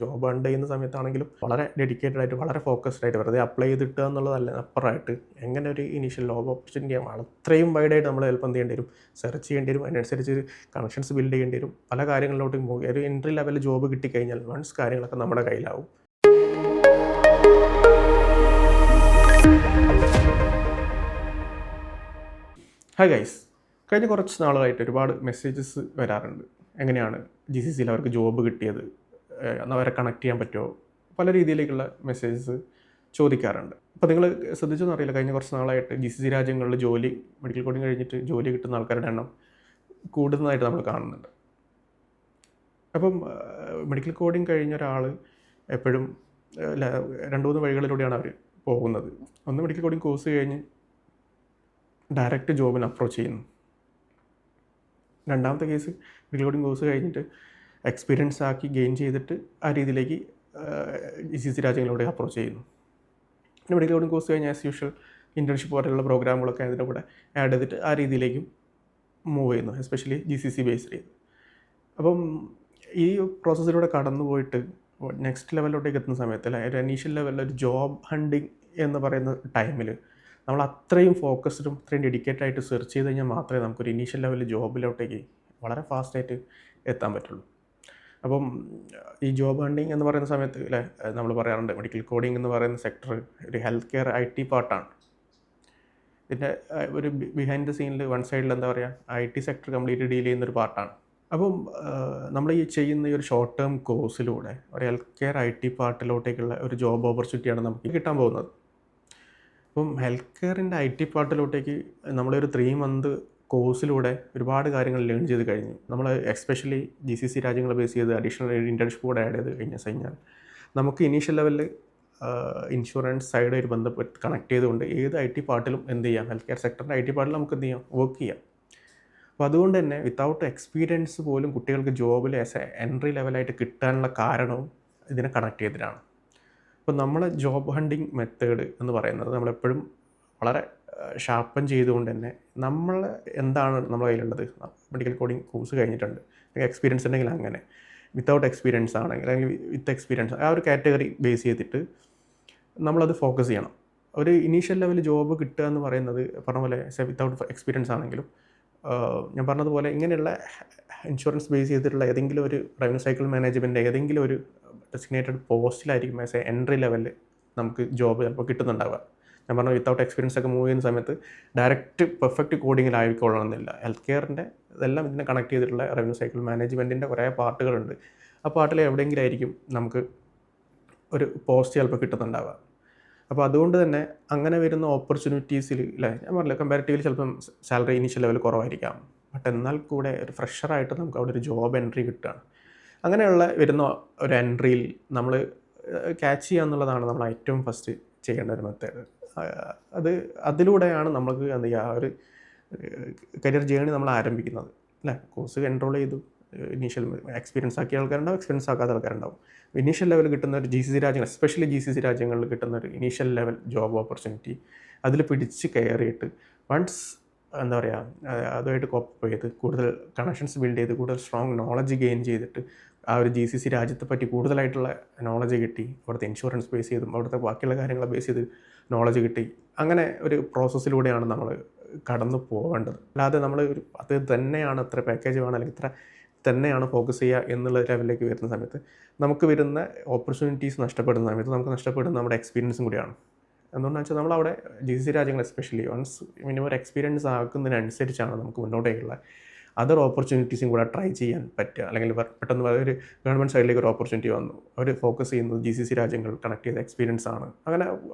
Job hunt ചെയ്യുന്ന സമയത്താണെങ്കിലും വളരെ ഡെഡിക്കേറ്റഡ് ആയിട്ട് വളരെ ഫോക്കസ്ഡ് ആയിട്ട് വെറുതെ അപ്ലൈ ചെയ്തിട്ടുക എന്നുള്ളതല്ല, അപ്പുറമായിട്ട് എങ്ങനെ ഒരു ഇനീഷ്യൽ ജോബ് ഓപ്പർച്യൂണിറ്റി അത്രയും വൈഡായിട്ട് നമ്മൾ ചിലപ്പോൾ എന്ത് ചെയ്യേണ്ടി വരും, സെർച്ച് ചെയ്യേണ്ടി വരും, അതിനനുസരിച്ച് കണക്ഷൻസ് ബിൽഡ് ചെയ്യേണ്ടി വരും, പല കാര്യങ്ങളിലോട്ടും പോകും. ഒരു എൻട്രി ലെവൽ ജോബ് കിട്ടിക്കഴിഞ്ഞാൽ വൺസ് കാര്യങ്ങളൊക്കെ നമ്മുടെ കയ്യിലാവും. ഹായ് ഗൈസ്, കഴിഞ്ഞ കുറച്ച് നാളുകളായിട്ട് ഒരുപാട് മെസ്സേജസ് വരാറുണ്ട്. എങ്ങനെയാണ് GCCയിൽ അവർക്ക് ജോബ് കിട്ടിയത്, അവരെ കണക്ട് ചെയ്യാൻ പറ്റുമോ, പല രീതിയിലേക്കുള്ള മെസ്സേജസ് ചോദിക്കാറുണ്ട്. അപ്പോൾ നിങ്ങൾ ശ്രദ്ധിച്ചൊന്നും അറിയില്ല, കഴിഞ്ഞ കുറച്ച് നാളായിട്ട് GCC രാജ്യങ്ങളിൽ മെഡിക്കൽ കോഡിങ് കഴിഞ്ഞിട്ട് ജോലി കിട്ടുന്ന ആൾക്കാരുടെ എണ്ണം കൂടുന്നതായിട്ട് നമ്മൾ കാണുന്നുണ്ട്. അപ്പം മെഡിക്കൽ കോഡിങ് കഴിഞ്ഞ ഒരാൾ എപ്പോഴും 2-3 വഴികളിലൂടെയാണ് അവർ പോകുന്നത്. ഒന്ന്, മെഡിക്കൽ കോഡിങ് കോഴ്സ് കഴിഞ്ഞ് ഡയറക്റ്റ് ജോബിന് അപ്രോച്ച് ചെയ്യുന്നു. രണ്ടാമത്തെ കേസ്, മെഡിക്കൽ കോഡിങ് കോഴ്സ് കഴിഞ്ഞിട്ട് എക്സ്പീരിയൻസ് ആക്കി ഗെയിൻ ചെയ്തിട്ട് ആ രീതിയിലേക്ക് GCC രാജ്യങ്ങളിലൂടെ അപ്രോച്ച് ചെയ്യുന്നു. പിന്നെ മെഡിക്കൽ കോഡിങ് കോഴ്സ് കഴിഞ്ഞ് ആസ് യൂഷ്വൽ ഇൻറ്റേൺഷിപ്പ് പോലെയുള്ള പ്രോഗ്രാമുകളൊക്കെ അതിൻ്റെ കൂടെ ആഡ് ചെയ്തിട്ട് ആ രീതിയിലേക്കും മൂവ് ചെയ്യുന്നു, എസ്പെഷ്യലി GCC ബേസ്ഡ് ചെയ്ത്. അപ്പം ഈ പ്രോസസ്സിലൂടെ കടന്നു പോയിട്ട് നെക്സ്റ്റ് ലെവലിലോട്ടേക്ക് എത്തുന്ന സമയത്ത്, അല്ലെ, ഒരു ഇനീഷ്യൽ ലെവലിൽ ഒരു ജോബ് ഹണ്ടിങ് എന്ന് പറയുന്ന ടൈമിൽ നമ്മൾ അത്രയും ഫോക്കസ്ഡും അത്രയും ഡെഡിക്കേറ്റഡ് ആയിട്ട് സെർച്ച് ചെയ്ത് കഴിഞ്ഞാൽ മാത്രമേ നമുക്കൊരു ഇനീഷ്യൽ ലെവലിൽ ജോബിലോട്ടേക്ക് വളരെ ഫാസ്റ്റായിട്ട് എത്താൻ പറ്റുള്ളൂ. അപ്പം ഈ ജോബ് ഹണ്ടിങ് എന്ന് പറയുന്ന സമയത്ത്, അല്ലേ, നമ്മൾ പറയാറുണ്ട് മെഡിക്കൽ കോഡിങ് എന്ന് പറയുന്ന സെക്ടർ ഒരു ഹെൽത്ത് കെയർ IT പാർട്ടാണ്. ഇതിൻ്റെ ഒരു ബിഹൈൻഡ് ദ സീനിൽ വൺ സൈഡിൽ എന്താ പറയുക, IT സെക്ടർ കംപ്ലീറ്റ് ഡീൽ ചെയ്യുന്നൊരു പാർട്ടാണ്. അപ്പം നമ്മൾ ഈ ചെയ്യുന്ന ഈ ഒരു ഷോർട്ട് ടേം കോഴ്സിലൂടെ ഒരു ഹെൽത്ത് കെയർ IT പാർട്ടിലോട്ടേക്കുള്ള ഒരു ജോബ് ഓപ്പർച്യൂണിറ്റിയാണ് നമുക്ക് കിട്ടാൻ പോകുന്നത്. അപ്പം ഹെൽത്ത് കെയറിൻ്റെ IT പാർട്ടിലോട്ടേക്ക് നമ്മളൊരു 3 മന്ത് കോഴ്സിലൂടെ ഒരുപാട് കാര്യങ്ങൾ ലേൺ ചെയ്ത് കഴിഞ്ഞു. നമ്മൾ എസ്പെഷ്യലി GCC രാജ്യങ്ങളെ ബേസ് ചെയ്ത് അഡീഷണൽ ഇൻറ്റേൺഷിപ്പ് കൂടെ ആഡ് ചെയ്ത് കഴിഞ്ഞാൽ നമുക്ക് ഇനീഷ്യൽ ലെവലിൽ ഇൻഷുറൻസ് സൈഡായിട്ട് ബന്ധപ്പെട്ട് കണക്ട് ചെയ്തുകൊണ്ട് ഏത് IT പാർട്ടിലും എന്ത് ചെയ്യാം, ഹെൽത്ത് കെയർ സെക്ടറിൻ്റെ IT പാർട്ടിൽ നമുക്ക് എന്ത് ചെയ്യാം, വർക്ക് ചെയ്യാം. അപ്പോൾ അതുകൊണ്ട് തന്നെ വിത്തൗട്ട് എക്സ്പീരിയൻസ് പോലും കുട്ടികൾക്ക് ജോബിൽ ആസ് എ എൻട്രി ലെവലായിട്ട് കിട്ടാനുള്ള കാരണവും ഇതിനെ കണക്ട് ചെയ്തിട്ടാണ്. അപ്പോൾ നമ്മളെ ജോബ് ഹണ്ടിങ് മെത്തേഡ് എന്ന് പറയുന്നത് നമ്മളെപ്പോഴും വളരെ ഷാർപ്പൻ ചെയ്തുകൊണ്ട് തന്നെ നമ്മൾ എന്താണ് നമ്മുടെ കയ്യിലുള്ളത്, മെഡിക്കൽ കോഡിങ് കോഴ്സ് കഴിഞ്ഞിട്ടുണ്ട്, എക്സ്പീരിയൻസ് ഉണ്ടെങ്കിൽ അങ്ങനെ, വിത്തൗട്ട് എക്സ്പീരിയൻസ് ആണെങ്കിൽ അല്ലെങ്കിൽ വിത്ത് എക്സ്പീരിയൻസ്, ആ ഒരു കാറ്റഗറി ബേസ് ചെയ്തിട്ട് നമ്മളത് ഫോക്കസ് ചെയ്യണം. ഒരു ഇനീഷ്യൽ ലെവൽ ജോബ് കിട്ടുക എന്ന് പറയുന്നത് പറഞ്ഞ പോലെ വിത്തൗട്ട് എക്സ്പീരിയൻസ് ആണെങ്കിലും ഞാൻ പറഞ്ഞതുപോലെ ഇങ്ങനെയുള്ള ഇൻഷുറൻസ് ബേസ് ചെയ്തിട്ടുള്ള ഏതെങ്കിലും ഒരു റവന്യൂ സൈക്കിൾ മാനേജ്മെൻറ്റ് ഏതെങ്കിലും ഒരു ഡെസിഗ്നേറ്റഡ് പോസ്റ്റിലായിരിക്കും ആസ് എ എൻട്രി ലെവലിൽ നമുക്ക് ജോബ് ചിലപ്പോൾ കിട്ടുന്നുണ്ടാവുക. ഞാൻ പറഞ്ഞ വിത്തൗട്ട് എക്സ്പീരിയൻസ് ഒക്കെ മൂവ് ചെയ്യുന്ന സമയത്ത് ഡയറക്റ്റ് പെർഫെക്റ്റ് കോഡിങ്ങിലായിക്കൊള്ളണമെന്നില്ല. ഹെൽത്ത് കെയറിൻ്റെ ഇതെല്ലാം ഇതിനെ കണക്ട് ചെയ്തിട്ടുള്ള റവന്യൂ സൈക്കിൾ മാനേജ്മെൻറ്റിൻ്റെ കുറേ പാർട്ടുകളുണ്ട്. ആ പാർട്ടിൽ എവിടെയെങ്കിലും ആയിരിക്കും നമുക്ക് ഒരു പോസ്റ്റ് ചിലപ്പോൾ കിട്ടുന്നുണ്ടാവുക. അപ്പോൾ അതുകൊണ്ട് തന്നെ അങ്ങനെ വരുന്ന ഓപ്പർച്യൂണിറ്റീസിൽ, അല്ലേ, ഞാൻ പറഞ്ഞില്ല കമ്പാരിറ്റീവ്ലി ചിലപ്പം സാലറി ഇനീഷ്യൽ ലെവൽ കുറവായിരിക്കാം, ബട്ട് എന്നാൽ കൂടെ ഒരു ഫ്രഷറായിട്ട് നമുക്ക് അവിടെ ഒരു ജോബ് എൻട്രി കിട്ടുകയാണ്. അങ്ങനെയുള്ള വരുന്ന ഒരു എൻട്രിയിൽ നമ്മൾ ക്യാച്ച് ചെയ്യുക എന്നുള്ളതാണ് നമ്മൾ ഏറ്റവും ഫസ്റ്റ് ചെയ്യേണ്ട ഒരു മെത്തേഡ്. അതിലൂടെയാണ് നമുക്ക് എന്ത് ചെയ്യുക, ഒരു കരിയർ ജേണി നമ്മൾ ആരംഭിക്കുന്നത്, അല്ലേ. കോഴ്സ് എൻറോൾ ചെയ്തു, ഇനീഷ്യൽ എക്സ്പീരിയൻസ് ആക്കിയ ആൾക്കാരുണ്ടാവും, എക്സ്പീരിയൻസ് ആക്കാത്ത ആൾക്കാരുണ്ടാവും. ഇനീഷ്യൽ ലെവൽ കിട്ടുന്ന ഒരു GCC രാജ്യങ്ങൾ, എസ്പെഷ്യലി GCC രാജ്യങ്ങളിൽ കിട്ടുന്ന ഒരു ഇനീഷ്യൽ ലെവൽ ജോബ് ഓപ്പർച്യൂണിറ്റി അതിൽ പിടിച്ച് കയറിയിട്ട് വൺസ് എന്താ പറയുക, അതുമായിട്ട് കോപ്പ് ചെയ്ത് കൂടുതൽ കണക്ഷൻസ് ബിൽഡ് ചെയ്ത് കൂടുതൽ സ്ട്രോങ് നോളജ് ഗെയിൻ ചെയ്തിട്ട് ആ ഒരു GCC രാജ്യത്തെ പറ്റി കൂടുതലായിട്ടുള്ള നോളജ് കിട്ടി, അവിടുത്തെ ഇൻഷുറൻസ് ബേസ് ചെയ്തും അവിടുത്തെ ബാക്കിയുള്ള കാര്യങ്ങളെ ബേസ് ചെയ്ത് നോളജ് കിട്ടി, അങ്ങനെ ഒരു പ്രോസസ്സിലൂടെയാണ് നമ്മൾ കടന്നു പോകേണ്ടത്. അല്ലാതെ നമ്മൾ അത് തന്നെയാണ് ഇത്ര പാക്കേജ് വേണം അല്ലെങ്കിൽ ഇത്ര തന്നെയാണ് ഫോക്കസ് ചെയ്യുക എന്നുള്ള ലെവലിലേക്ക് വരുന്ന സമയത്ത് നമുക്ക് വരുന്ന ഓപ്പർച്യൂണിറ്റീസ് നഷ്ടപ്പെടുന്ന സമയത്ത് നമുക്ക് നഷ്ടപ്പെടുന്ന നമ്മുടെ എക്സ്പീരിയൻസും കൂടിയാണ്. എന്തുകൊണ്ടാണെന്ന് വെച്ചാൽ നമ്മളവിടെ GCC രാജ്യങ്ങൾ എസ്പെഷ്യലി വൺസ് മിനിമം ഒരു എക്സ്പീരിയൻസ് ആക്കുന്നതിനനുസരിച്ചാണ് നമുക്ക് മുന്നോട്ടേക്കുള്ള അതർ ഓപ്പർച്യൂണിറ്റീസും കൂടെ ട്രൈ ചെയ്യാൻ പറ്റുക. അല്ലെങ്കിൽ പെട്ടെന്ന് ഒരു ഗവൺമെൻറ് സൈഡിലേക്ക് ഒരു ഓപ്പർച്യൂണിറ്റി വന്നു, അവർ ഫോക്കസ് ചെയ്യുന്നത് GCC രാജ്യങ്ങൾ കണക്ട് ചെയ്ത എക്സ്പീരിയൻസ് ആണ്, അങ്ങനെ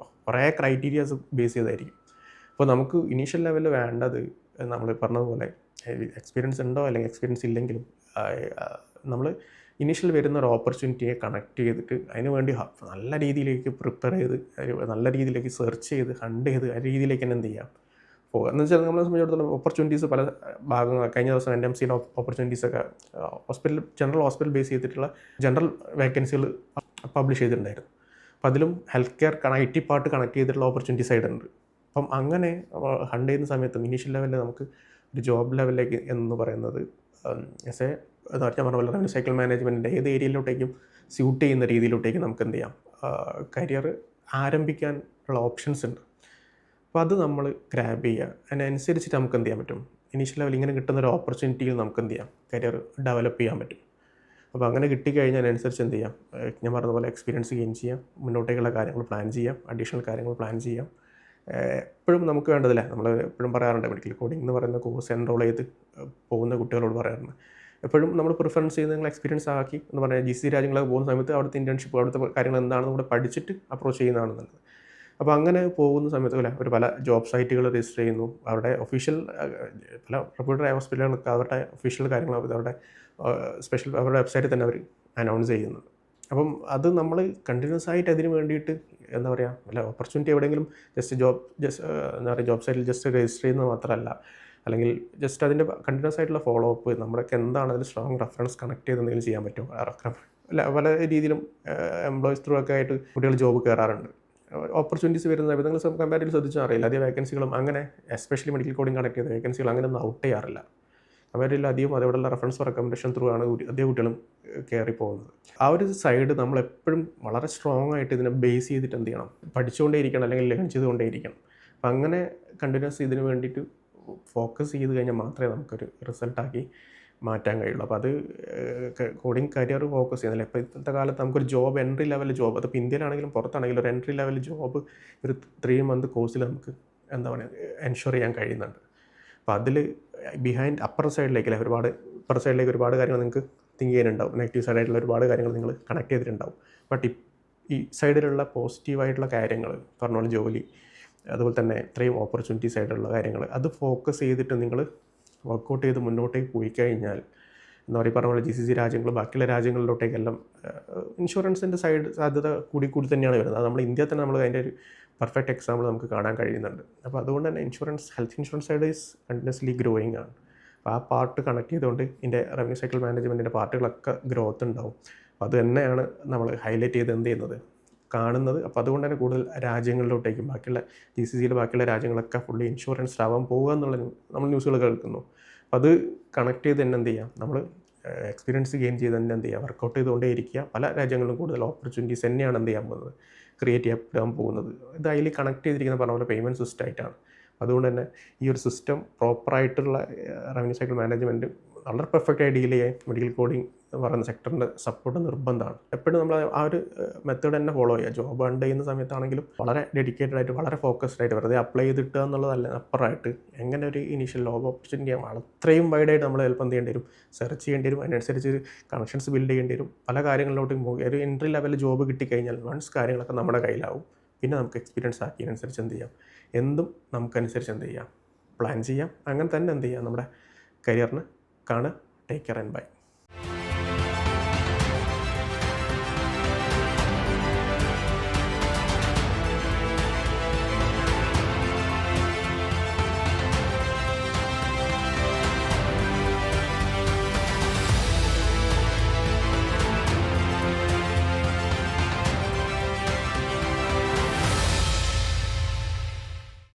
കുറേ ക്രൈറ്റീരിയാസ് ബേസ് ചെയ്തായിരിക്കും. അപ്പോൾ നമുക്ക് ഇനീഷ്യൽ ലെവലിൽ വേണ്ടത് നമ്മൾ പറഞ്ഞതുപോലെ എക്സ്പീരിയൻസ് ഉണ്ടോ അല്ലെങ്കിൽ എക്സ്പീരിയൻസ് ഇല്ലെങ്കിലും നമ്മൾ ഇനീഷ്യൽ വരുന്ന ഒരു ഓപ്പർച്യൂണിറ്റിയെ കണക്ട് ചെയ്തിട്ട് അതിന് വേണ്ടി നല്ല രീതിയിലേക്ക് പ്രിപ്പയർ ചെയ്ത് നല്ല രീതിയിലേക്ക് സെർച്ച് ചെയ്ത് ഹണ്ട് ചെയ്ത് ആ രീതിയിലേക്ക് തന്നെ എന്ത് ചെയ്യാം പോകുക. എന്ന് വെച്ചാൽ നമ്മളെ സംബന്ധിച്ചിടത്തോളം ഓപ്പർച്യൂണിറ്റീസ് പല ഭാഗങ്ങൾ, കഴിഞ്ഞ ദിവസം NMCയുടെ ഓപ്പർച്യൂണിറ്റീസൊക്കെ ജനറൽ ഹോസ്പിറ്റൽ ബേസ് ചെയ്തിട്ടുള്ള ജനറൽ വേക്കൻസികൾ പബ്ലിഷ് ചെയ്തിട്ടുണ്ടായിരുന്നു. അപ്പോൾ അതിലും health care IT part connect ചെയ്തിട്ടുള്ള ഓപ്പർച്യൂണിറ്റി സൈഡ് ഉണ്ട്. അപ്പം അങ്ങനെ ഹണ്ട് ചെയ്യുന്ന സമയത്തും ഇനീഷ്യൽ ലെവലിൽ നമുക്ക് ഒരു ജോബ് ലെവലിലേക്ക് എന്ന് പറയുന്നത് ആസ് എ എന്താ പറയുക, ഞാൻ പറഞ്ഞ പോലെ റവന്യൂ സൈക്കിൾ മാനേജ്മെൻറ്റിൻ്റെ ഏത് ഏരിയയിലോട്ടേക്കും സ്യൂട്ട് ചെയ്യുന്ന രീതിയിലോട്ടേക്ക് നമുക്ക് എന്ത് ചെയ്യാം, കരിയർ ആരംഭിക്കാൻ ഉള്ള ഓപ്ഷൻസ് ഉണ്ട്. അപ്പോൾ അത് നമ്മൾ ഗ്രാബ് ചെയ്യുക. അതിനനുസരിച്ചിട്ട് നമുക്ക് എന്ത് ചെയ്യാൻ പറ്റും, ഇനീഷ്യൽ ലെവൽ ഇങ്ങനെ കിട്ടുന്ന ഒരു ഓപ്പർച്യൂണിറ്റിയിൽ നമുക്ക് എന്ത് ചെയ്യാം, കരിയർ ഡെവലപ്പ് ചെയ്യാൻ പറ്റും. അപ്പോൾ അങ്ങനെ കിട്ടിക്കഴിഞ്ഞാൽ അതിനനുസരിച്ച് എന്ത് ചെയ്യാം, ഞാൻ പറഞ്ഞ പോലെ എക്സ്പീരിയൻസ് ഗെയിൻ ചെയ്യാം, മുന്നോട്ടേക്കുള്ള കാര്യങ്ങൾ പ്ലാൻ ചെയ്യാം, അഡീഷണൽ കാര്യങ്ങൾ പ്ലാൻ ചെയ്യാം. എപ്പോഴും നമുക്ക് വേണ്ടതില്ല, നമ്മൾ എപ്പോഴും പറയാറുണ്ട്, മെഡിക്കൽ കോഡിംഗ് എന്ന് പറയുന്ന കോഴ്സ് എൻറോൾ ചെയ്ത് പോകുന്ന കുട്ടികളോട് പറയാറുണ്ട്, എപ്പോഴും നമ്മൾ പ്രിഫറൻസ് ചെയ്ത് നിങ്ങൾ എക്സ്പീരിയൻസ് ആക്കി എന്ന് പറഞ്ഞാൽ GCC രാജ്യങ്ങളൊക്കെ പോകുന്ന സമയത്ത് അവിടുത്തെ ഇൻറ്റേൺഷിപ്പ്, അവിടുത്തെ കാര്യങ്ങൾ എന്താണെന്ന് കൂടെ പഠിച്ചിട്ട് അപ്രോച്ച് ചെയ്യുന്നതാണ് നല്ലത്. അപ്പോൾ അങ്ങനെ പോകുന്ന സമയത്ത് ഒരു പല ജോബ് സൈറ്റുകൾ രജിസ്റ്റർ ചെയ്യുന്നു, അവരുടെ ഒഫീഷ്യൽ പല റെപ്യൂട്ടഡ് ഹോസ്പിറ്റലുകൾക്ക് അവരുടെ ഒഫീഷ്യൽ കാര്യങ്ങൾ അവരുടെ സ്പെഷ്യൽ അവരുടെ വെബ്സൈറ്റിൽ തന്നെ അവർ അനൗൺസ് ചെയ്യുന്നുണ്ട്. അപ്പം അത് നമ്മൾ കണ്ടിന്യൂസ് ആയിട്ട് അതിന് വേണ്ടിയിട്ട് എന്താ പറയുക, വല്ല ഓപ്പർച്യൂണിറ്റി എവിടെയെങ്കിലും എന്താ പറയുക ജോബ് സൈറ്റിൽ ജസ്റ്റ് രജിസ്റ്റർ ചെയ്യുന്നത് മാത്രമല്ല, അല്ലെങ്കിൽ ജസ്റ്റ് അതിൻ്റെ കണ്ടിന്യൂസ് ആയിട്ടുള്ള ഫോളോ അപ്പ്, നമ്മുടെയൊക്കെ എന്താണ് അതിൽ സ്ട്രോങ് റെഫറൻസ് കണക്ട് ചെയ്ത് എന്തെങ്കിലും ചെയ്യാൻ പറ്റുമോ, അല്ല പല രീതിയിലും എംപ്ലോയീസ് ത്രൂ ഒക്കെ ആയിട്ട് കുട്ടികൾ ജോബ് കയറാറുണ്ട്. ഓപ്പർച്യൂണിറ്റീസ് വരുന്ന സമയത്ത് നിങ്ങൾ കമ്പാരിറ്റീവ് ശ്രദ്ധിച്ചാൽ അറിയില്ല, അധികം വേക്കൻസികളും അങ്ങനെ എസ്പെഷ്യലി മെഡിക്കൽ കോഡിംഗ് കണക്ട് ചെയ്ത വേക്കൻസികൾ അങ്ങനെ ഒന്നും ഔട്ട് ചെയ്യാറില്ല. കമ്പാരിറ്റീവ് അധികം അതോടുള്ള റെഫറൻസ് റെക്കമെൻഡേഷൻ ത്രൂ ആണ് അധികം കുട്ടികളും കയറി പോകുന്നത്. ആ ഒരു സൈഡ് നമ്മളെപ്പോഴും വളരെ സ്ട്രോങ് ആയിട്ട് ഇതിനെ ബേസ് ചെയ്തിട്ട് എന്ത് ചെയ്യണം, പഠിച്ചുകൊണ്ടേ ഇരിക്കണം, അല്ലെങ്കിൽ ലേൺ ചെയ്തുകൊണ്ടേ ഇരിക്കണം. അപ്പം അങ്ങനെ കണ്ടിന്യൂസ് ഇതിന് വേണ്ടിയിട്ട് ഫോക്കസ് ചെയ്ത് കഴിഞ്ഞാൽ മാത്രമേ നമുക്കൊരു റിസൾട്ടാക്കി മാറ്റാൻ കഴിയുള്ളൂ. അപ്പോൾ അത് കോഡിങ് കരിയർ ഫോക്കസ് ചെയ്യുന്നില്ല. ഇപ്പോൾ ഇപ്പോഴത്തെ കാലത്ത് നമുക്കൊരു ജോബ്, എൻട്രി ലെവൽ ജോബ്, അതിപ്പോൾ ഇന്ത്യയിലാണെങ്കിലും പുറത്താണെങ്കിലും ഒരു എൻട്രി ലെവൽ ജോബ് ഒരു 3 മന്ത് കോഴ്സിൽ നമുക്ക് എന്താ പറയുക എൻഷുർ ചെയ്യാൻ കഴിയുന്നുണ്ട്. അപ്പോൾ അതിൽ ബിഹൈൻഡ് അപ്പർ സൈഡിലേക്ക് ഒരുപാട് കാര്യങ്ങൾ നിങ്ങൾക്ക് തിങ്ക് ചെയ്യാനുണ്ടാവും, നെഗറ്റീവ് സൈഡായിട്ടുള്ള ഒരുപാട് കാര്യങ്ങൾ നിങ്ങൾ കണക്ട് ചെയ്തിട്ടുണ്ടാവും. ബട്ട് ഈ സൈഡിലുള്ള പോസിറ്റീവായിട്ടുള്ള കാര്യങ്ങൾ പറഞ്ഞ പോലെ ജോലി, അതുപോലെ തന്നെ ഇത്രയും ഓപ്പർച്യൂണിറ്റീസ് ആയിട്ടുള്ള കാര്യങ്ങൾ, അത് ഫോക്കസ് ചെയ്തിട്ട് നിങ്ങൾ വർക്കൗട്ട് ചെയ്ത് മുന്നോട്ടേക്ക് പോയി കഴിഞ്ഞാൽ എന്താ പറയുക, പറഞ്ഞ പോലെ GCC രാജ്യങ്ങൾ ബാക്കിയുള്ള രാജ്യങ്ങളിലോട്ടേക്കെല്ലാം ഇൻഷുറൻസിൻ്റെ സൈഡ് സാധ്യത കൂടി തന്നെയാണ് വരുന്നത്. അത് നമ്മൾ ഇന്ത്യയിൽ തന്നെ നമ്മൾ അതിൻ്റെ ഒരു പെർഫെക്റ്റ് എക്സാമ്പിൾ നമുക്ക് കാണാൻ കഴിയുന്നുണ്ട്. അപ്പോൾ അതുകൊണ്ട് തന്നെ health insurance side is continuously growing ആണ്. അപ്പോൾ ആ പാർട്ട് കണക്ട് ചെയ്തുകൊണ്ട് ഇതിൻ്റെ റവന്യൂ സൈക്കിൾ മാനേജ്മെൻറ്റിൻ്റെ പാർട്ടുകളൊക്കെ ഗ്രോത്ത് ഉണ്ടാവും. അപ്പോൾ അത് തന്നെയാണ് നമ്മൾ ഹൈലൈറ്റ് ചെയ്ത് എന്ത് ചെയ്യുന്നത്, കാണുന്നത്. അപ്പോൾ അതുകൊണ്ട് തന്നെ കൂടുതൽ രാജ്യങ്ങളിലോട്ടേക്കും ബാക്കിയുള്ള GCCയിൽ ബാക്കിയുള്ള രാജ്യങ്ങളൊക്കെ ഫുള്ളി ഇൻഷുറൻസ്ഡ് ആവാൻ പോകുക എന്നുള്ള നമ്മൾ ന്യൂസുകൾ കേൾക്കുന്നു. അപ്പോൾ അത് കണക്ട് ചെയ്ത് തന്നെ എന്ത് ചെയ്യുക, നമ്മൾ എക്സ്പീരിയൻസ് ഗെയിൻ ചെയ്ത് തന്നെ എന്ത് ചെയ്യുക, വർക്കൗട്ട് ചെയ്തുകൊണ്ടേ ഇരിക്കുക. പല രാജ്യങ്ങളിലും കൂടുതൽ ഓപ്പർച്യൂണിറ്റീസ് തന്നെയാണ് എന്ത് ചെയ്യാൻ പോകുന്നത്, ക്രിയേറ്റ് ചെയ്യാൻ പോകുന്നത്. ഇത് അതിൽ കണക്ട് ചെയ്തിരിക്കുന്ന പറഞ്ഞ പോലെ പേയ്മെൻറ്റ് സിസ്റ്റം ആയിട്ടാണ്. അതുകൊണ്ട് തന്നെ ഈ ഒരു സിസ്റ്റം പ്രോപ്പറായിട്ടുള്ള റവന്യൂ സൈക്കിൾ മാനേജ്മെൻറ്റ് വളരെ പെർഫെക്റ്റായി ഡീൽ ചെയ്യാൻ മെഡിക്കൽ കോഡിംഗ് എന്ന് പറയുന്ന സെക്ടറിൻ്റെ സപ്പോർട്ട് നിർബന്ധമാണ്. എപ്പോഴും നമ്മൾ ആ ഒരു മെത്തേഡ് തന്നെ ഫോളോ ചെയ്യുക. ജോബ് ഹണ്ട് ചെയ്യുന്ന സമയത്താണെങ്കിലും വളരെ ഡെഡിക്കേറ്റഡ് ആയിട്ട് വളരെ ഫോക്കസ്ഡ് ആയിട്ട് വെറുതെ അപ്ലൈ ചെയ്തിട്ടുക എന്നുള്ളതല്ല, അപ്പുറമായിട്ട് എങ്ങനെ ഒരു ഇനീഷ്യൽ ജോബ് ഓപ്പർച്യൂണിറ്റി അത്രയും വൈഡായിട്ട് നമ്മൾ ചിലപ്പോൾ എന്ത് ചെയ്യേണ്ടി വരും, സെർച്ച് ചെയ്യേണ്ടി വരും, അതിനനുസരിച്ച് കണക്ഷൻസ് ബിൽഡ് ചെയ്യേണ്ടി വരും, പല കാര്യങ്ങളിലോട്ടും പോകും. ഒരു എൻട്രി ലെവൽ ജോബ് കിട്ടിക്കഴിഞ്ഞാൽ വൺസ് കാര്യങ്ങളൊക്കെ നമ്മുടെ കയ്യിലാവും. പിന്നെ നമുക്ക് എക്സ്പീരിയൻസ് ആക്കിയതിനനുസരിച്ച് എന്ത് ചെയ്യാം, എന്തും നമുക്കനുസരിച്ച് എന്ത് ചെയ്യാം, പ്ലാൻ ചെയ്യാം. അങ്ങനെ തന്നെ എന്ത് ചെയ്യാം, നമ്മുടെ കരിയറിന് കാണുക. Take care and by.